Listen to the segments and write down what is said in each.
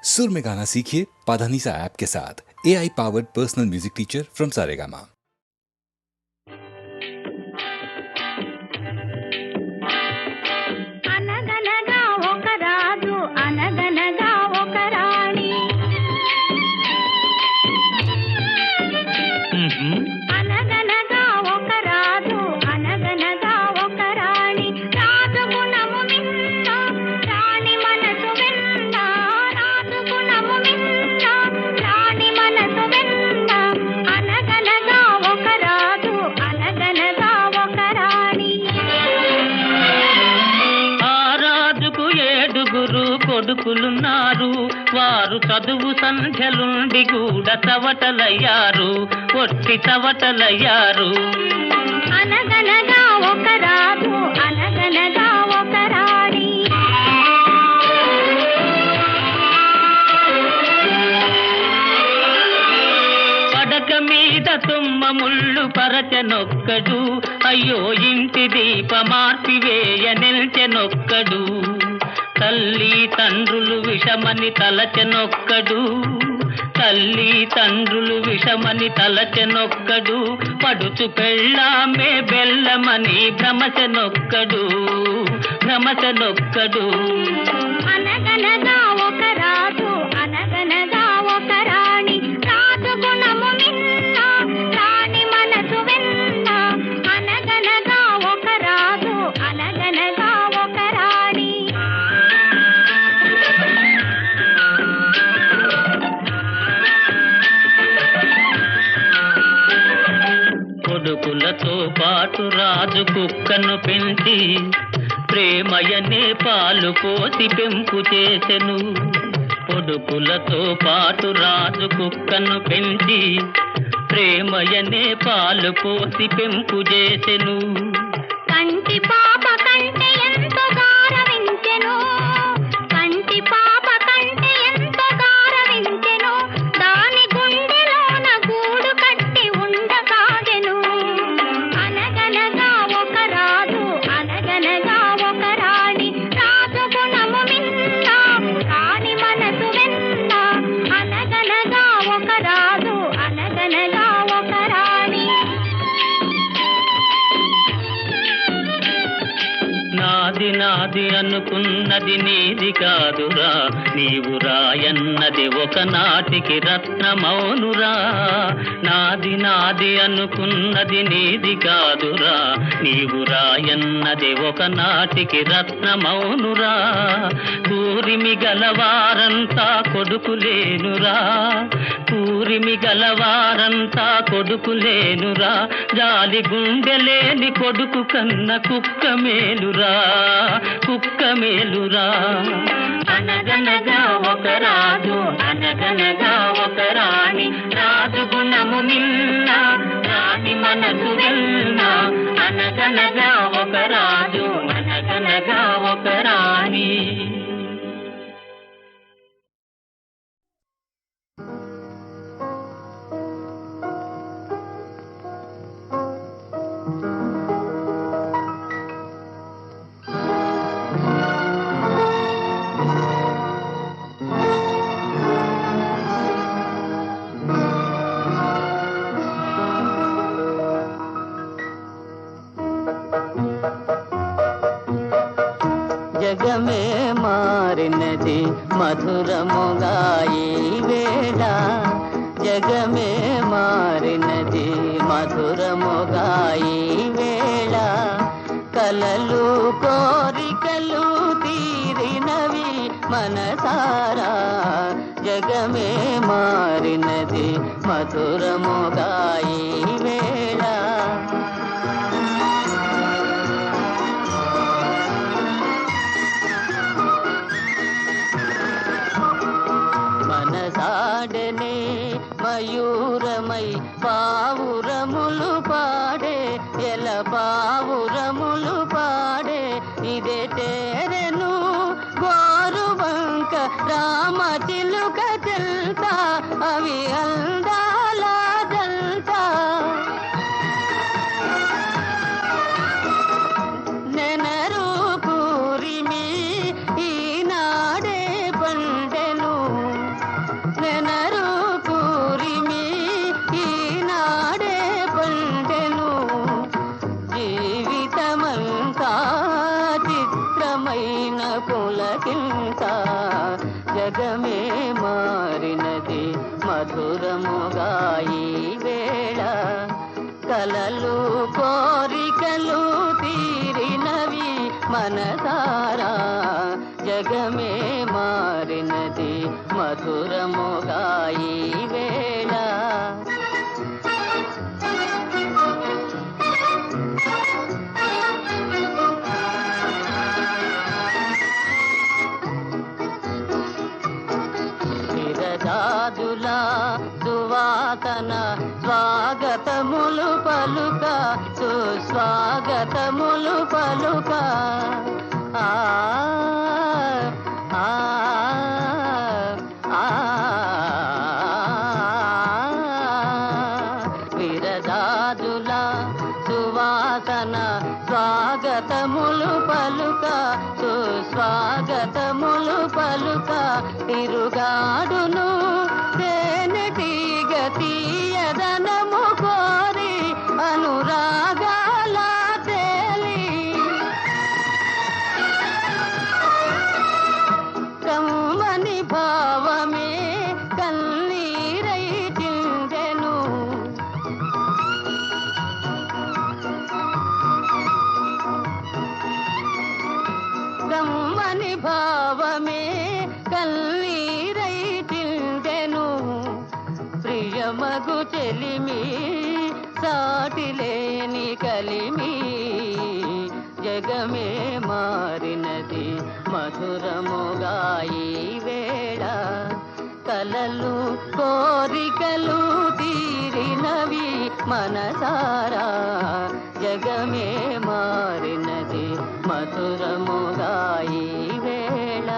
सुर में गाना सीखिए पाधानीसा ऐप के साथ। AI powered personal music teacher from Saregama. అనగనగా ఒక రాజు అనగనగా ఒక రాణి అనగనగా ఒక రాజు అనగనగా ఒక రాణి రాజు గుణము మిన్న రాణి మనసు వెన్న రాజు గుణము మిన్న రాణి మనసు వెన్న అనగనగా ఒక రాజు అనగనగా ఒక రాణి ఏడుగురు కొడుకులున్నారు, వారు చదువు సంధ్యలుండి కూడా చవటలయ్యారు, ఒట్టి చవటలయ్యారు. అనగనగా ఒక రాజు అనగనగా ఒక రాణి పడక మీద తుమ్మ ముళ్ళు పరచనొక్కడు, అయ్యో ఇంటి దీపమార్పివేయ నిల్చెనొక్కడు. తల్లి తండ్రులు విషమని తలచెనొక్కడు, తల్లి తండ్రులు విషమని తలచెనొక్కడు. పడుచు పెళ్ళామే బెల్లమని భ్రమచెనొక్కడు, భ్రమచెనొక్కడు. అనగనగా ఒక రాజు అనగనగా ఒక రాణి రాజు గుణము మిన్న రాణి మనసు వెన్న అనగనగా ఒక రాజు అనగనగా ఒక రాణి కొడుకులతో పాటు రాజు కుక్కను పెంచి ప్రేమయనే పాలు పోసి పెంపు చేసెను. కొడుకులతో పాటు రాజు కుక్కను పెంచి ప్రేమయనే పాలు పోసి పెంపు చేసెను. కంటి పాప కంటే ఎంతో గారవించెను, కంటి పాప కంటే ఎంతో గారవించెను. దాని గుండెలోన గూడు కట్టి ఉండసాగెను. అనగనగా ఒక రాజు అనగనగా ఒక రాణి రాజు గుణము మిన్న రాణి మనసు వెన్న అనగనగా ఒక రాజు అనగనగా ఒక రాణి నాది నాది అనుకున్నది నీది కాదురా, నీవు రాయన్నది ఒకనాటికి రత్నమౌనురా. నాది నాది అనుకున్నది నీది కాదురా, నీవు రాయన్నది ఒకనాటికి రత్నమౌనురా. కూరిమి గలవారంతా కొడుకులేనురా, కూరిమి గలవారంతా కొడుకులేనురా. జాలి గుండెలేని కొడుకు కన్న కుక్క మేలురా, కుక్క మేలురా. అనగనగా ఒక రాజు అనగనగా ఒక రాణి రాజు గుణము మిన్న రాణి మనసు వెన్న అనగనగా ఒక రాజు అనగనగా ఒక రాణి. జగమే మారినది మధురముగా ఈ వేళ, జగమే మారినది మధురముగా ఈ వేళ. కలలు కోరికలు తీరినవి మనసారా, జగమే మారినది మధురముగా ఈ వేళ. మనసాడనే మయూరమై పావురములు పాడే, ఎల పావురములు పాడే. ఇదే తేరెను గోరువంక రామ చిలుక తెలుసా, అవి అందాల జల్సా. నెనరు కూరిమి ఈనాడే పండెను జగమే మారినది మధురముగా ఈ వేళ కలలు కోరికలు తీరినవి మనసారా జగమే మారినది మధురముగా ఈ వేళ విరజాజులా సువాసన స్వాగతములు పలుక సుస్వాగతములు పలుక ఆ ఆ ఆ విరజాజులా సువాసన స్వాగతములు పలుక సుస్వాగతములు పలుక తిరుగాడును తేనెటీగ తీయదనము కోరి అనురాగాల తేలి కమ్మని భావమే కన్నీరై చిందెను కమ్మని భావమే కన్నీరై చిందెను ప్రియమగు చెలిమి సాటిలేని కలిమి జగమే మారినది మధురముగా ఈ వేళ కలలు కోరికలు తీరినవి మనసారా జగమే మారినది మధురముగా ఈ వేళ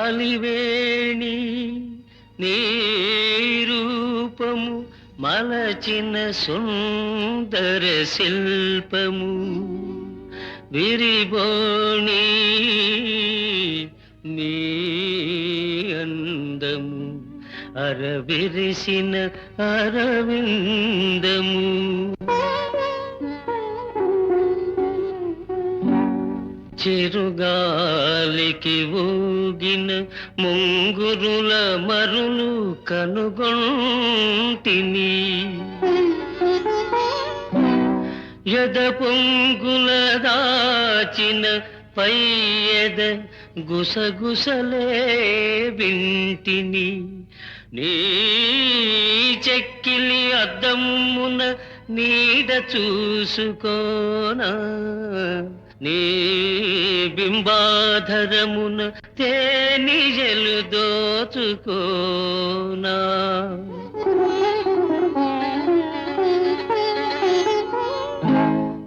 అలివేణి నీ రూపము మలచిన సుందర శిల్పము విరిబోణి నీ అందము అరవిరిసిన అరవిందము చిరుగాలికి ఊగిన ముంగురుల మరులు కనుగొంటిని యద పొంగుల దాచిన పైయద గుసగుసలే వింటిని నీ చెక్కిలి అద్దమున నీడ చూసుకోనా నీ బింబాధరమున తేనిజలు దోచుకోనా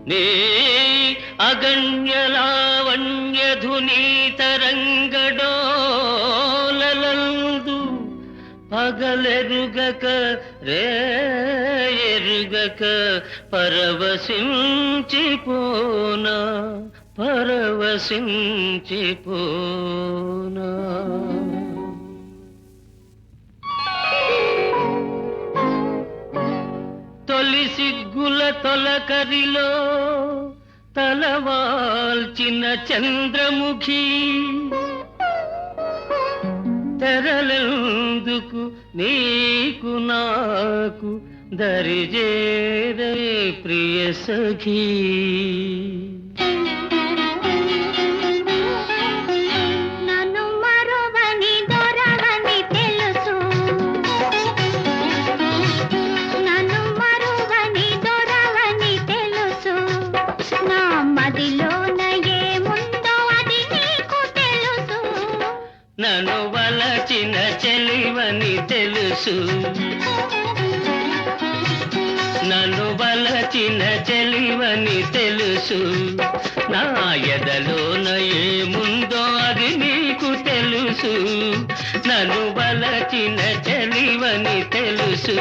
నీ అగణ్యలావణ్యధునీ తరంగడోలలందు పగలెరుగక రేయెరుగక పరవశించిపోనా పరవశించిపోనా తొలి సిగ్గుల తొలకరిలో తలవాల్చిన చంద్రముఖి తెరలెందుకు నీకు నాకు దరిజేరే ప్రియ సఖీ నన్ను మరువని దొరవని తెలుసు నన్ను మరువని దొరవని తెలుసు నా మదిలోన ఏముందో అది నీకు తెలుసు నన్ను వలచిన చెలివని తెలుసు నన్ను వలచిన చెలివని తెలుసు నా ఎదలోన ఏముందో అది నీకు తెలుసు నన్ను వలచిన చెలివని తెలుసు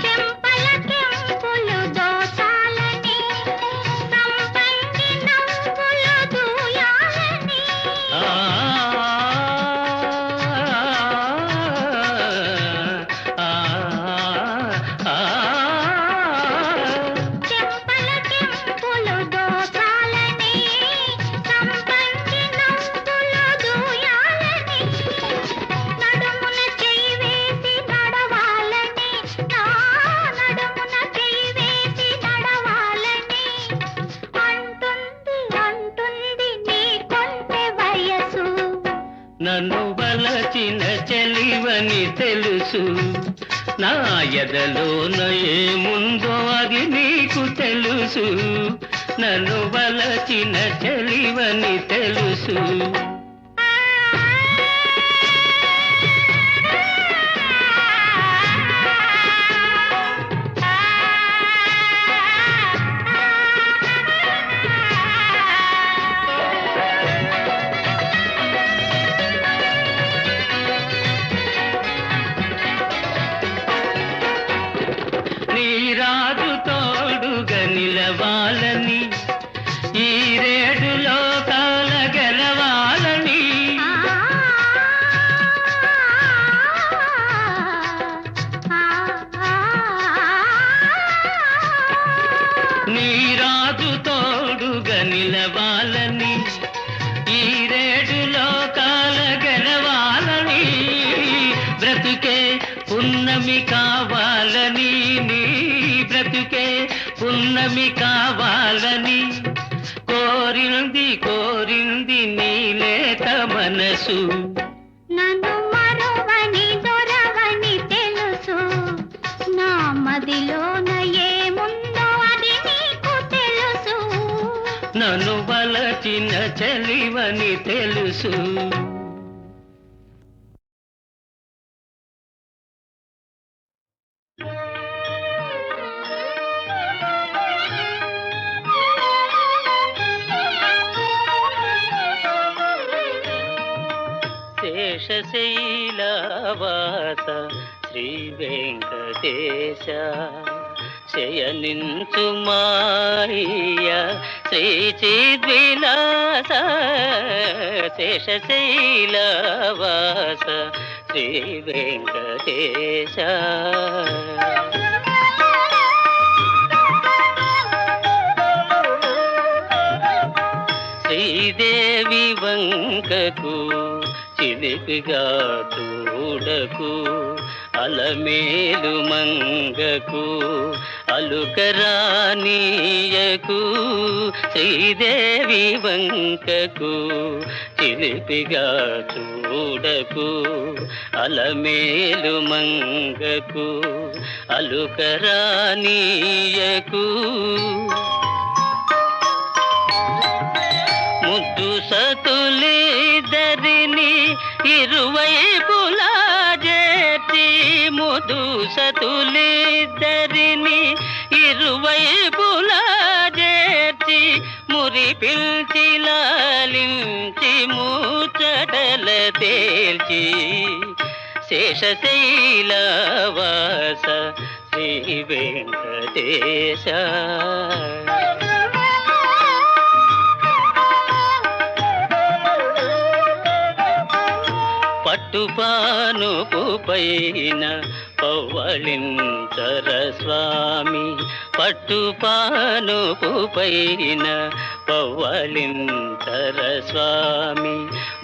చెంపలకి నా ఎదలోన ఏముందో అది నీకు తెలుసు, నన్ను వలచిన చెలివని తెలుసు. రాజు తోడుగా నిలవాలని, ఈ రేడు లోకాల గెలవాలని, నీ రాజు తోడుగా నిలవాలని, ఈ రేడు లోకాల గెలవాలని, బ్రతుకే పున్నమి కావాలని, నీ బ్రతుకే పున్నమి కావాలని కోరింది కోరింది నీలేత మనసు. నన్ను మరువని దొరవని తెలుసు, నా మదిలోన ఏముందో అది నీకు తెలుసు. నన్ను వలచిన చెలివని తెలుసు. శేషశైలవాస శ్రీ వెంకటేశ, శయనించు మాయ శ్రీ చిద్విలాస. శేషశైలవాస శ్రీ వెంకటేశ. శ్రీదేవి వంకకు చిలిపిగా చూడకు, అలమేలు మంగకు అలుకరానీయకు. శ్రీదేవి వంకకు చిలిపిగా చూడకు, అలమేలు మంగకు అలుకరానీయకు. ముద్దు సతులిద్దరిని ఇరువైపులా చేర్చి, ముద్దు సతులిద్దరిని ఇరువైపులా చేర్చి, మురి పిల్చి లాలించి ముచ్చటల తేల్చి. శేషశైలవాస శ్రీ వెంకటేశ. పట్టుపానుపు పైన పవ్వళించర స్వామి, పట్టుపానుపు పైన పవ్వళించర స్వామి.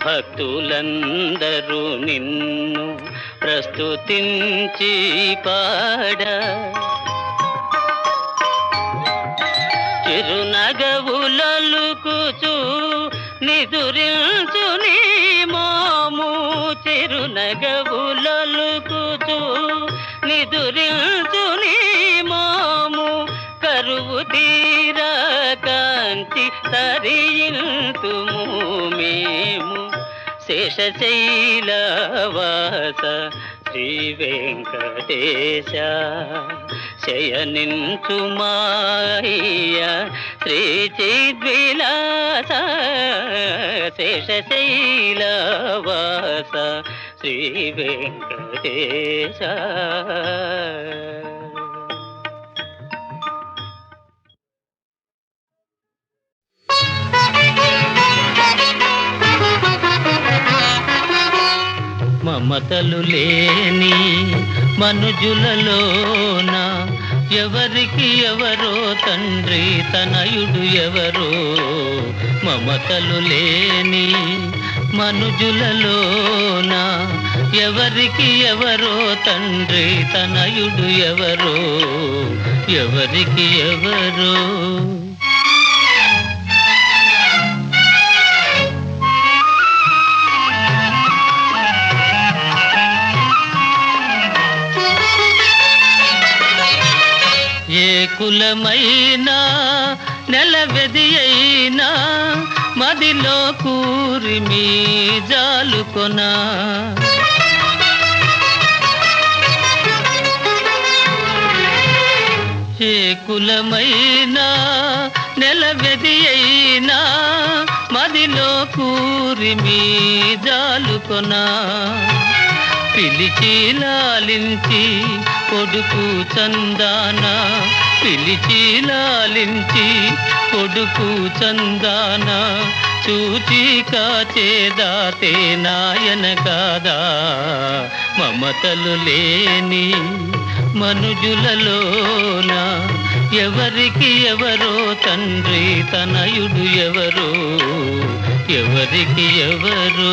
భక్తులందరూ నిన్ను ప్రస్తుతించి పాడ, చిరునగవులొలుకుచు నిదురించు నీ మోము, చిరునగవులొలుకుచు నిదురించు నీ మోము. కరువు తీరా కాంతి తరియింతుము మేము. శేషశైలవాస శ్రీ వెంకటేశ, శయనించు మాయ శ్రీ చిద్విలాస. శేషశైలవాస శ్రీ వెంకటేశ. మమతలు లేని మనుజులలోన ఎవరికి ఎవరో తండ్రి తనయుడు ఎవరో. మమతలు లేని మనుజులలోన ఎవరికి ఎవరో తండ్రి తనయుడు ఎవరో, ఎవరికి ఎవరో. కులమైనా నెలవెది అయినా మదిలో కూరిమి జాలుకొనా ఏ కులమైనా నెలవెది అయినా మదిలో కూరిమి జాలుకొనా పిలిచి లాలించి కొడుకు చందాన పిలిచి లాలించి కొడుకు చందాన చూచి కాచేదాతే నాయన కాదా మమతలు లేని మనుజులలోన ఎవరికి ఎవరో తండ్రి తనయుడు ఎవరో ఎవరికి ఎవరో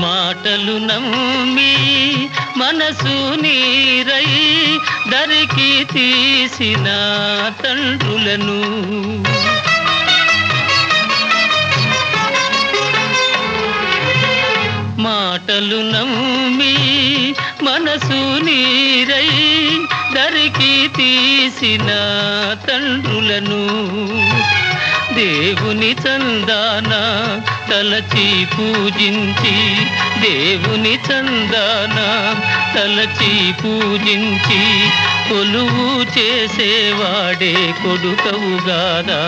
మాటలు నమ్మి మనసు నీరై దరికి తీసిన తండ్రులను మాటలు నమ్మి మనసు నీరై దరికి తీసిన తండ్రులను దేవుని చందాన తలచి పూజించి దేవుని చందాన తలచి పూజించి కొలువు చేసేవాడే కొడుకవుగాదా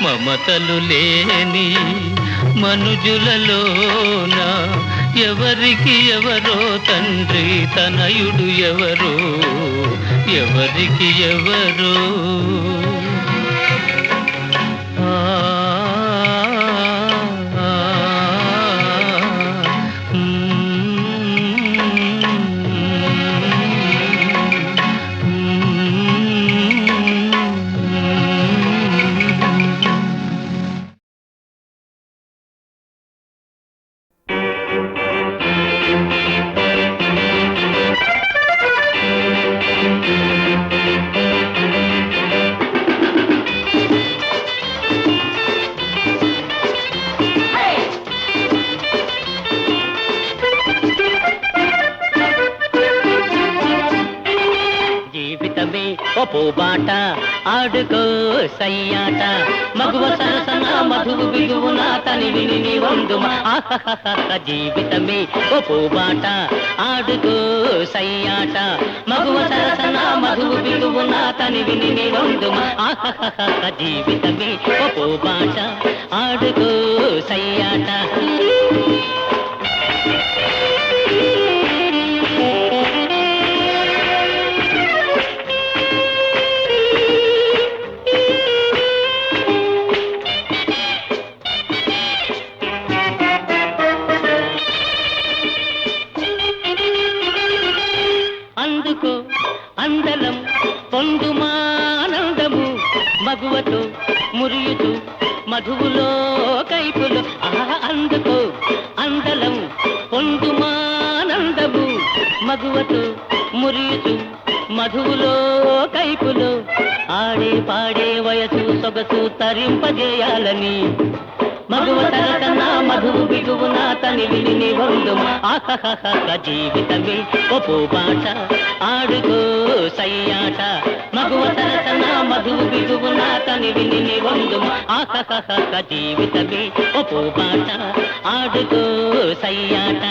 మమతలు లేని మనుజులలోన ఎవరికి ఎవరో తండ్రి తనయుడు ఎవరో ఎవరికి ఎవరో పోబాట ఆడుకో సయ్యాట మగువ సరసన మధువు బిగువున తనివి నీ వందుమ జీవితమే ఓ పోబాట ఆడుకో సయ్యాట మగువ సరసన మధువు బిగువున తనివి నీ వందుమ జీవితమే ఓ పోబాట ఆడుకో సయ్యాట అందలం పొందుమానందము మగువతో మురియుతూ మధువులో కైపులు అందుకో అందలం పొందుమానందము మగువతో మురియుతూ మధువులో కైపులు ఆడే పాడే వయసు సొగసు తరింపజేయాలని మగువ తరకన్నా మధువు బిగువున తనివి నీ వందుమ జీవితమే ఓ పోబాట ఆడుకో సయ్యాట మగువ తరకన్నా మధువు బిగువున తనివి నీ వందుమ జీవితమే ఓ పోబాట ఆడుకో సయ్యాట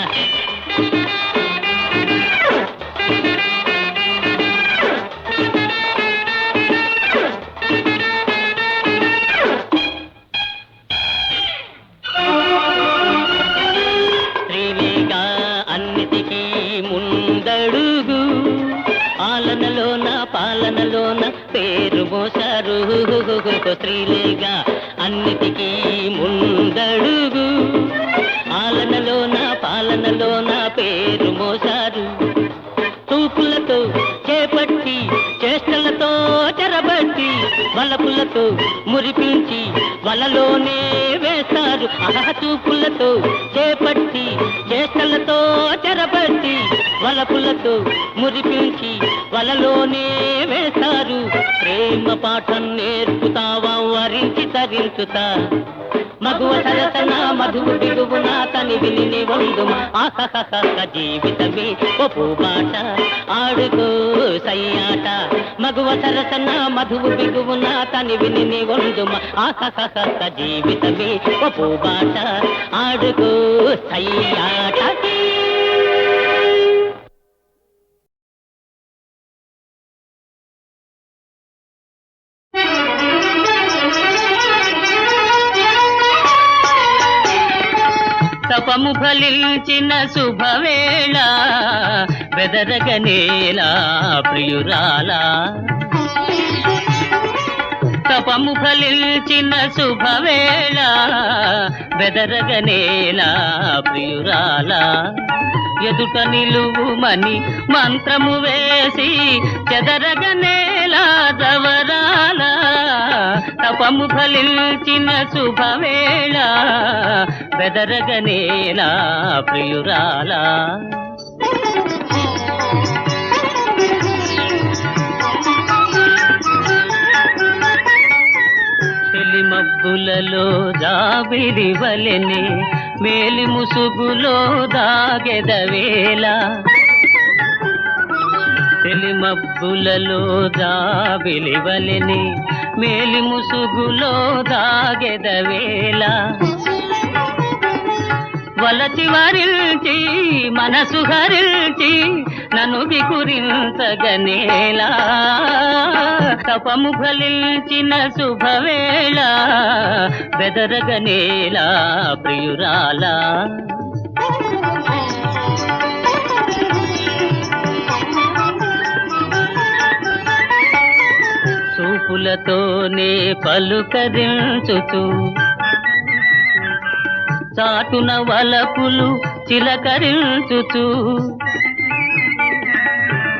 పాలనలోన పేరు మోసారు స్త్రీలేగా అన్నిటికీ ముందడుగు ఆలనలోన పాలనలోన పేరు మోసారు తూపులతో చేపట్టి చేష్టలతో చెరబట్టి వలపులతో మురిపించి వలలోనే వేస్తారు తూపులతో చేపట్టి చేష్టలతో చెరపట్టి వలపులతో మురిపించి వలలోనే వేస్తారు. ప్రేమ పాఠం నేర్పుతావా వరించి తరించుతా. మగువ సరసన మధువు బిగువున తని విని వందుమ ఆహహహ జీవితమే ఒప్పు బాట ఆడుకో సయ్యాట. మగువ సరసన మధువు బిగువున తని విని వందుమ ఆహహహ జీవితమే ఒప్పు బాట ఆడుకో సయ్యాట. తపము ఫలించిన శుభవేళ బెదరగనేలా ప్రియురాలా. తపము ఫలించిన శుభవేళ బెదరగనేలా ప్రియురాలా. ఎదుట నిలువుమని మంత్రము వేసి చెదరగనేలా జవరాల. తపము ఫలించిన శుభవేళ బెదరగనేలా ప్రియురాలా. మబ్బులలో జాబిలి వలెనే మేలి ముసుగులో దాగెదవేళ. తెలి మబ్బులలో జాబిలి వలెనే మేలి ముసుగులో దాగెదవేళ. వలచి వరిల్చి మనసు హరిల్చి నన్ను బిగురించగనేలా. తపము ఫలించిన శుభవేళ బెదరగనేలా ప్రియురాలా. చూపులతోనే పలుకరించుతూ చాటున వలపులు చిలకరించుతూ.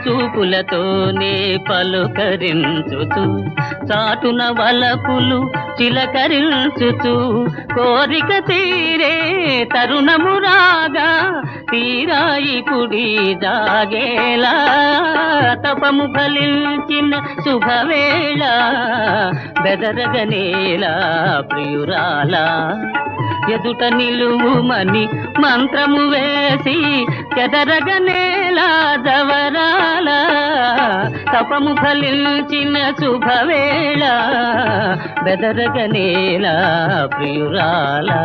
చూపులతోనే పలుకరించుతూ చాటున వలపులు చిలకరించుతూ. కోరిక తీరే తరుణము రాగా తీరాయి కుడి దాగేలా. తపము ఫలించిన శుభవేళ బెదరగనేలా ప్రియురాలా. ఎదుట నిలువుమని మంత్రము వేసి చెదరగనేలా జవరాల. తపము ఫలించిన శుభవేళ బెదరగనేలా ప్రియురాలా.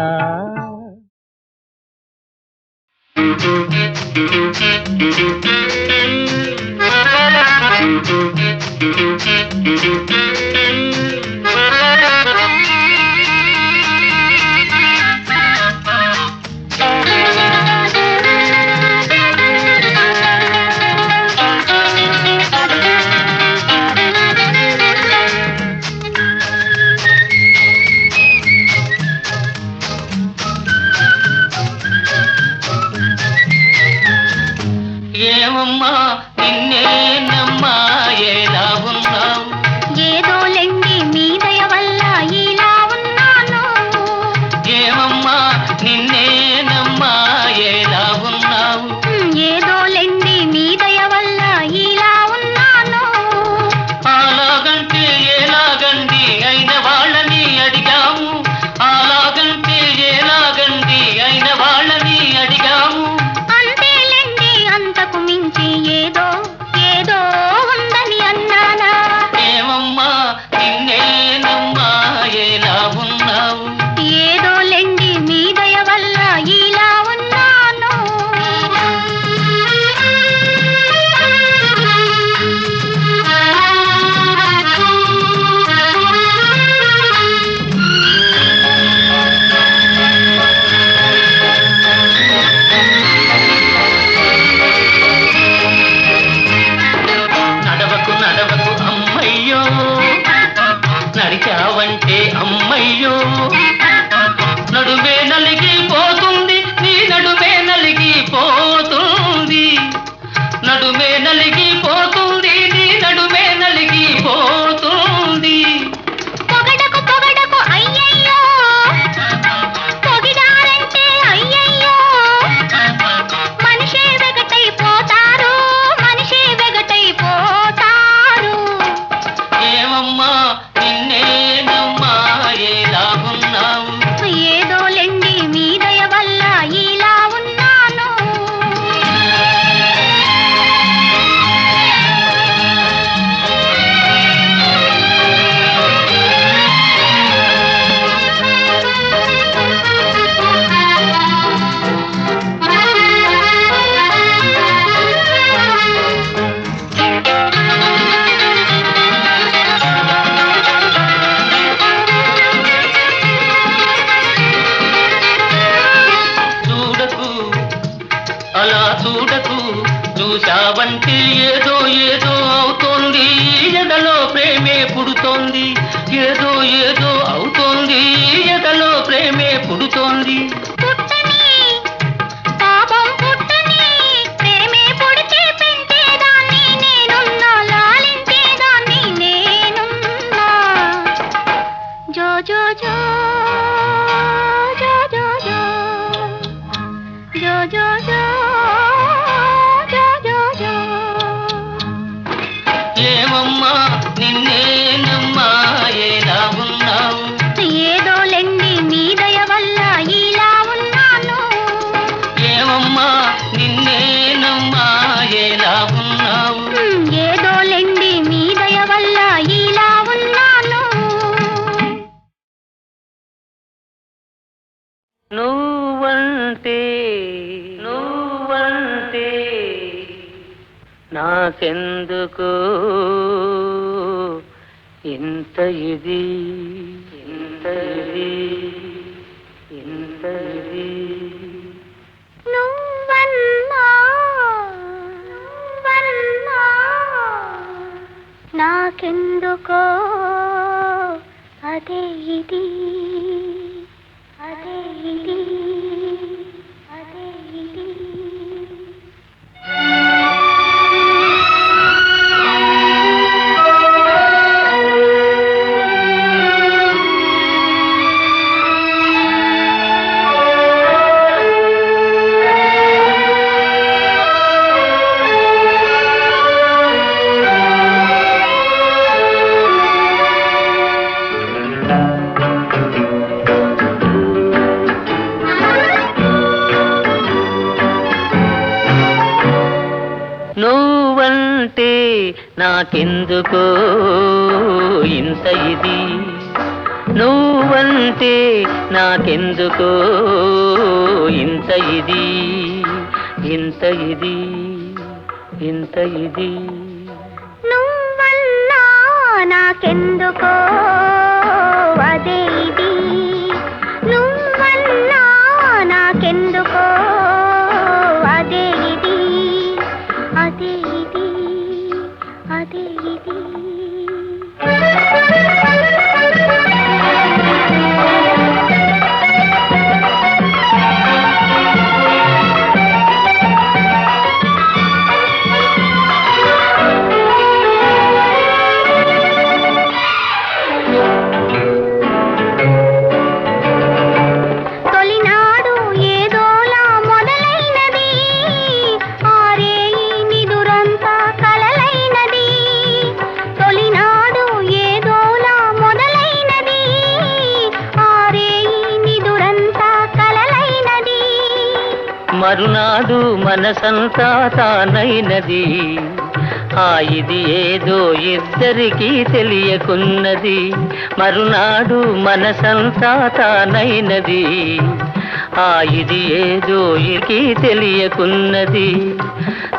ఏమమ్మా నిన్నేనమ్మా ఎలా ఉన్నావు? ఏదో లెండి మీ దయ వల్ల ఇలా ఉన్నాను. ఏమమ్మా నిన్నేనమ్మా ఎలా ఉన్నావు? ఏదో లెండి మీ దయ వల్ల ఇలా ఉన్నాను. అలాగంటే ఎలాగండి అయిన వాళ్ళని అడిగాము. అలాగంటే ఎలాగండి అయిన వాళ్ళని అడిగాము. అంతకు మించి ఏదో ఏదో ఉందని అన్నానా? ఏమమ్మా నిన్నేనమ్మా ఎలా ఉన్నావు? ఏదో లెండి మీ దయ వల్ల ఇలా ఉన్నాను. నడిచావంటే అమ్మయ్యో నడువే నలిగిపోతుంది. నీ నడువే నలిగిపోతుంది. నడువే నలిగిపోతుంది. నీ నడువే నలిగిపోతుంది. పొగడకు పొగడకు అయ్యయ్యో, పొగిడారంటే అయ్యయ్యో, మనిషే పుడుతోంది. పుట్టని పాపం పుట్టని ప్రేమే పుడితే పెంచేదాన్ని నేనున్నా లాలించేదాన్ని నేనున్నా జో జో జో జో జో జో జో జో జో జో జో జో ఏమమ్మా నిన్నేనమ్మా ఎలా ఉన్నావు? ఏదోలెండి మీ దయ వల్ల ఇలా ఉన్నాను. ఏమమ్మా నిన్నేనమ్మా ఎలా ఉన్నావు? ఏదోలెండి మీ దయ వల్ల ఇలా ఉన్నాను. నువ్వంటే నాకెందుకు ఇంత ఇది నువ్వన్నా నాకెందుకో అదే ఇది అదే ఇది అదే ఇది నువ్వంటే నాకెందుకో ఇంత ఇది నువ్వంటే నాకెందుకో ఇంత ఇది నువ్వన్నా నాకెందుకో అదే ఇది నువ్వన్నా నాకెందుకో అదే ఇది అదే ఇది అదే ఇది తొలినాడు ఏదోలా మొదలైనది ఆరేయి నిదురంతా కలలైనది తొలినాడు ఏదోలా మొదలైనది ఆరేయి నిదురంతా కలలైనది మరునాడు మనసంతా తానైనది ఆ ఇది ఏదో ఇద్దరికీ తెలియకున్నది మరునాడు మనసంతా తానైనది ఆ ఇది ఏదో ఇరికి తెలియకున్నది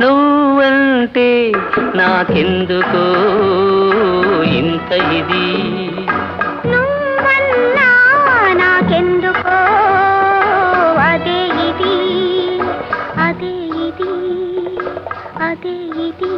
నువ్వంటే నాకెందుకో ఇంత ఇది నువ్వన్నా నాకెందుకో అదే ఇది అదే ఇది అదే ఇది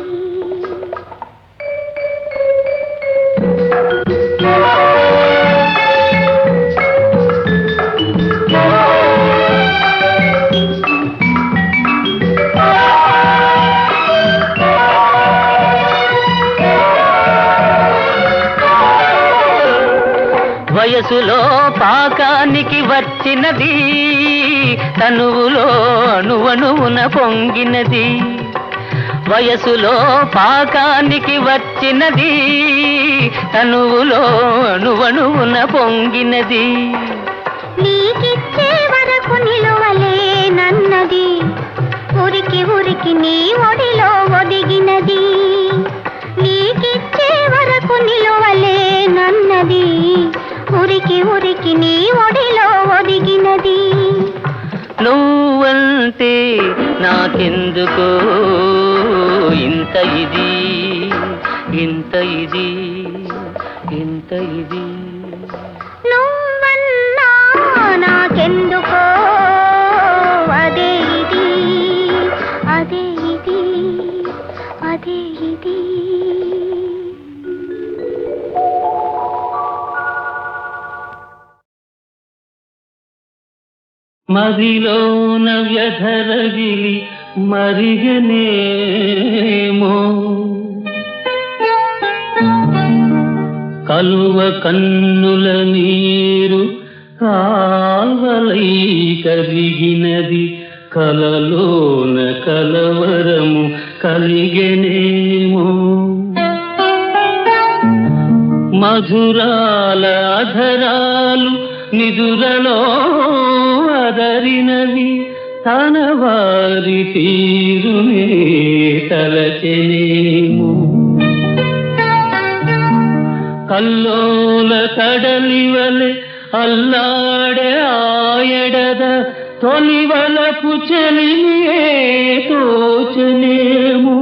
వయసులో పాకానికి వచ్చినది తనువులో అణువణువున పొంగినది వయసులో పాకానికి వచ్చినది తనువులో అణువణువున పొంగినది నీకిచ్చే వరకు నిలువలేనన్నది ఉరికి ఉరికి నీ ఒడిలో ఒదిగినది నీకిచ్చే వరకు నిలువలేనన్నది ఉరికి ఉరికి నీ ఒడిలో ఒదిగినది నువ్వంటే నాకెందుకో ఇంత ఇది నువ్వన్నా నాకెందుకో అదే ఇది అదే ఇది అదే ఇది మదిలోన వ్యధరగిలి మరిగనేమో కలువ కన్నుల నీరు కాల్వలై కరిగినది కలలోన కలవరము కలిగెనేమో మధురాల అధరాలు నిదురలో అదరినవి తన వారి తీరునే తలచెనేమో కల్లోల కడలివలె అల్లాడే ఆయడద తొలివలపు చెలియే తోచనేమో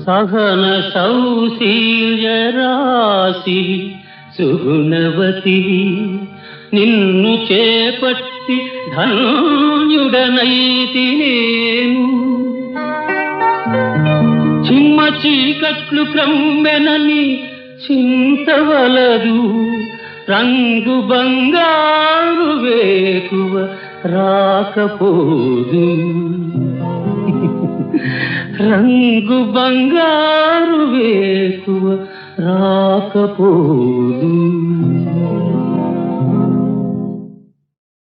సహన సౌశీల్య రాశి సుగుణవతి నిన్ను చేపట్టి ధన్యుడనైతి నేను చిమ్మ చీకట్లు క్రమ్మెనని చింతవలదు రంగు బంగారు వేకువ రాకపోదు రంగు బంగారు వేకువ రాకపోదు